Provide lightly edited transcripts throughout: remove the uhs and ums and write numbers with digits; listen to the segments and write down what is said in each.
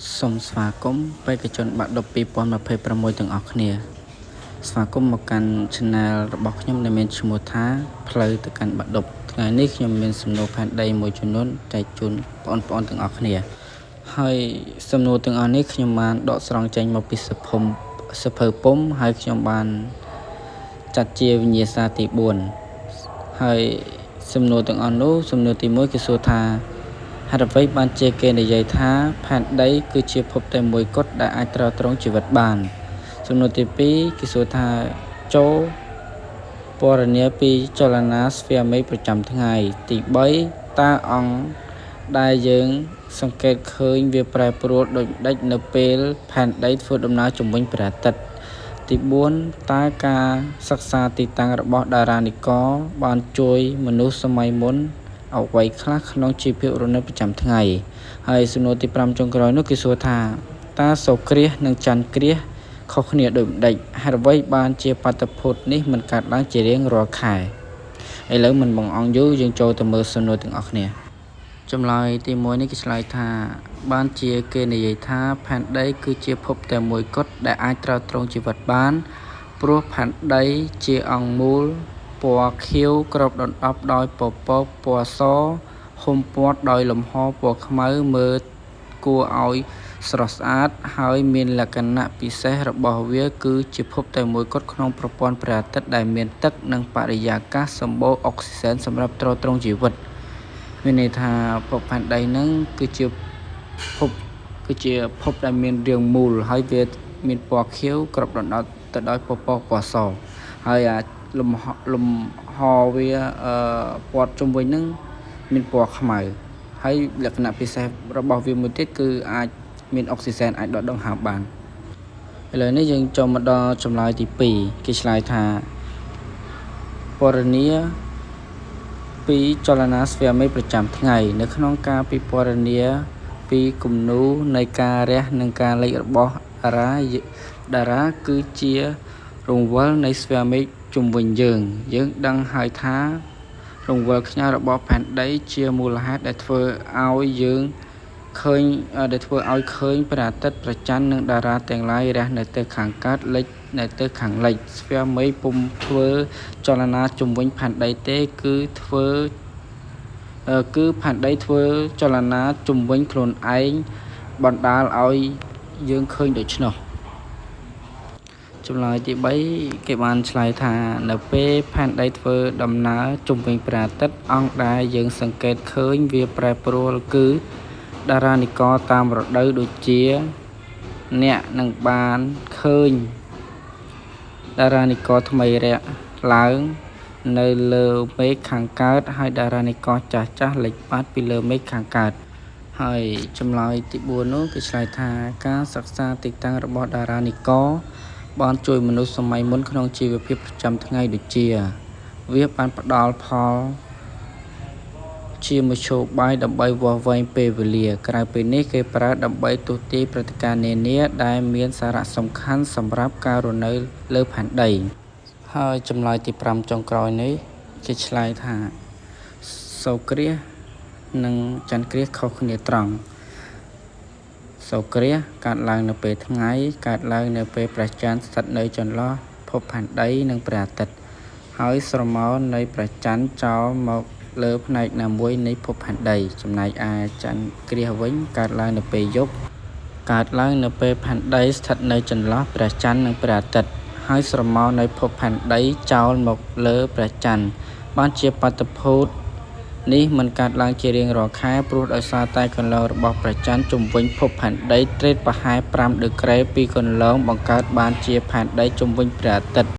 សូមស្វាគមន៍បេក្ខជនបាក់ឌុប2026ទាំងអស់គ្នាស្វាគមន៍មកកាន់ Channel របស់ខ្ញុំដែលមានឈ្មោះថាផ្លូវទៅកាន់បាក់ឌុបថ្ងៃនេះខ្ញុំមានសំណួរផែនដីមួយចំនួនចែកជូនបងប្អូនទាំងអស់គ្នាហើយសំណួរទាំងអស់នេះខ្ញុំបានដកស្រង់ចេញមកពីសភៅពុម្ពហើយខ្ញុំបានចាត់ជាវិញ្ញាសាទី4ហើយសំណួរទាំងអស់នោះសំណួរទី1គេសួរថាហេតុអ្វីបានជាគេនិយាយថាផែនដីគឺជាភពតែមួយគត់ដែលអាចទ្រទ្រង់ជីវិតបានសំណួរទី2គេសួរថាចូលពណ៌នាពីចលនាស្វែមេឃប្រចាំថ្ងៃទី3តើអង្គដែលយើងសង្កេតឃើញវាប្រែប្រួលដូចដេចនៅពេលផែនដីធ្វើដំណើរជុំវិញព្រះអាទិត្យទី4តើការសិក្សាទីតាំងរបស់តារានិករបានជួយមនុស្សសម័យមុនអ្វីខ្លះក្នុងជីវភាពរស់នៅប្រចាំថ្ងៃហើយសំណួរទី5ចុងក្រោយនោះគេសួរថាតើសូរ្យគ្រាសនិងច័ន្ទគ្រាសខុសគ្នាដូចម្ដេចហេតុអ្វីបានជាបាតុភូតនេះមិនកើតឡើងជារៀងរាល់ខែឥឡូវមិនបង្អង់យូរយើងចូលទៅមើលសំណួរទាំងអស់គ្នាចម្លើយទី1នេះគេឆ្លើយថាបានជាគេនិយាយថាផែនដីគឺជាភពតែមួយគត់ដែលអាចទ្រទ្រង់ជីវិតបានព្រោះផែនដីជាអង្គមូលពណ៌ខៀវគ្របដណ្ដប់ដោយពពកពណ៌សហុំព័ទ្ធដោយលំហពណ៌ខ្មៅមើលគួរឲ្យស្រស់ស្អាតហើយមានលក្ខណៈពិសេសរបស់វាគឺជាភពតែមួយគត់ក្នុងប្រព័ន្ធព្រះអាទិត្យដែលមានទឹកនិងបរិយាកាសសម្បូរអុកស៊ីសែនសម្រាប់ទ្រទ្រង់ជីវិតមានន័យថាភពផែនដីហ្នឹងគឺជាភពដែលមានរាងមូលហើយវាមានពណ៌ខៀវគ្របដណ្ដប់ទៅដោយពពកពណ៌សហើយលំហវាព័ទ្ធជុំវិញហ្នឹងមានពណ៌ខ្មៅហើយលក្ខណៈពិសេសរបស់វាមួយទៀតគឺអាចមានអុកស៊ីសែនអាចដកដង្ហើមបានឥឡូវនេះយើងចូលមកដល់ចម្លើយទី2គេឆ្លើយថាពណ៌នាពីចលនាស្វែមេឃប្រចាំថ្ងៃនៅក្នុងការពិពណ៌នាពីគំនូរនៃការរះនិងការលិចរបស់តារាគឺជារង្វិលនៃស្វែមេឃជុំវិញយើងដឹងហើយថារង្វិលខ្ញាល់របស់ផែនដីជាមូលហេតុដែលធ្វើឲ្យឃើញព្រះអាទិត្យព្រះច័ន្ទនិងតារាទាំងឡាយរះនៅទៅខាងកើតលិចនៅទៅខាងលិចស្វែមេឃពុំធ្វើចលនាជុំវិញផែនដីទេគឺផែនដីធ្វើចលនាជុំវិញខ្លួនឯងបណ្ដាលឲ្យយើងឃើញដូច្នោះចម្លើយទី3គេបានឆ្លើយថានៅពេលផែនដីធ្វើដំណើរជុំវិញព្រះអាទិត្យអង្គដែលយើងសង្កេតឃើញវាប្រែប្រួលគឺតារានិករតាមរដូវដូចជាអ្នកនឹងបានឃើញតារានិករថ្មីរះឡើងនៅលើមេឃខាងកើតហើយតារានិករចាស់លេចបាត់ពីលើមេឃខាងកើតហើយចម្លើយទី4នោះគេឆ្លើយថាការសិក្សាទីតាំងរបស់តារានិករបានជួយមនុស្សសម័យមុនក្នុងជីវភាពប្រចាំថ្ងៃដូចជាវាបានផ្ដល់ផលជាមធ្យោបាយដើម្បីវាស់វែងពេលវេលាក្រៅពីនេះគេប្រើដើម្បីទស្សន៍ទាយព្រឹត្តិការណ៍នានាដែលមានសារៈសំខាន់សម្រាប់ការរស់នៅលើផែនដីហើយចម្លើយទី5ចុងក្រោយនេះគេឆ្លើយថាសូរ្យគ្រាសនិងច័ន្ទគ្រាសខុសគ្នាត្រង់សូរ្យគ្រាសកើតឡើងនៅពេលថ្ងៃកើតឡើងនៅពេលព្រះច័ន្ទស្ថិតនៅចន្លោះភពផែនដីនិងព្រះអាទិត្យហើយស្រមោលនៃព្រះច័ន្ទចោលមកលើផ្នែកណាមួយនៃភពផែនដីចំណែកឯច័ន្ទគ្រាសវិញកើតឡើងនៅពេលយប់កើតឡើងនៅពេលផែនដីស្ថិតនៅចន្លោះព្រះច័ន្ទនិងព្រះអាទិត្យហើយស្រមោលនៃភពផែនដីចោលមកលើព្រះច័ន្ទបានជាបាតុភូតនេះមិនកើតឡើងជារៀងរាល់ខែព្រោះដោយសារតែគន្លងរបស់ព្រះច័ន្ទជុំវិញភពផែនដីត្រេតប្រហែល5ដឺក្រេពីគន្លងបង្កើតបានជាផែនដីជុំវិញព្រះអាទិត្យ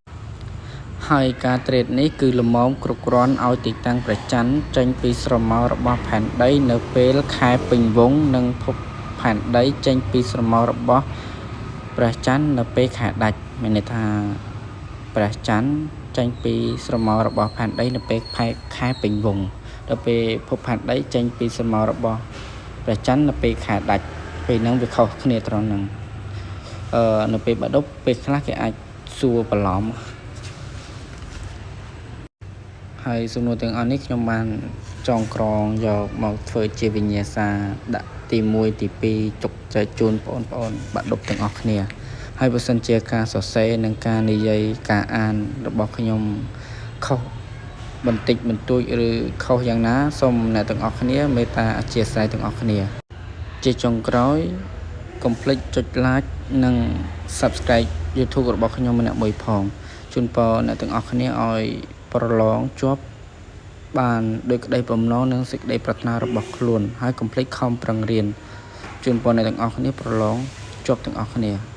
ហើយការត្រេតនេះគឺល្មមគ្រប់គ្រាន់ឲ្យទីតាំងព្រះច័ន្ទចេញពីស្រមោលរបស់ផែនដីនៅពេលខែពេញវង្សនិងភពផែនដីចេញពីស្រមោលរបស់ព្រះច័ន្ទនៅពេលខែដាច់មានន័យថាព្រះច័ន្ទចេញពីស្រមោលរបស់ផែនដីនៅពេលខែពេញវង្សដល់ពេលភពផែនដីចេញពីស្រមោលរបស់ព្រះច័ន្ទនៅពេលខែដាច់ពេលហ្នឹងវាខុសគ្នាត្រង់ហ្នឹងនៅពេលបាក់ឌុបពេលខ្លះគេអាចសួរបន្លំហើយសំណួរទាំងអស់នេះខ្ញុំបានចងក្រងយកមកធ្វើជាវិញ្ញាសាដាក់ ទី1ទី2ជោគជ័យជូនបងបាក់ឌុបទាំងអស់គ្នាហើយបើសិនជាការសរសេរនិងការនិយាយការអានរបស់ខ្ញុំខុសបន្តិចបន្តួចឬខុសយ៉ាងណាសូមអ្នកទាំងអស់គ្នាមេត្តាអធ្យាស្រ័យទាំងអស់គ្នាជាចុងក្រោយកុំភ្លេចចុច like និង subscribe YouTube របស់ខ្ញុំម្នាក់មួយផងជូនពរអ្នកទាំងអស់គ្នាឲ្យប្រឡងជាប់បានដោយក្តីបំណងនិងសេចក្តីប្រាថ្នារបស់ខ្លួនហើយកុំភ្លេចខំប្រឹងរៀនជូនពរអ្នកទាំងអស់គ្នាប្រឡងជាប់ទាំងអស់គ្នា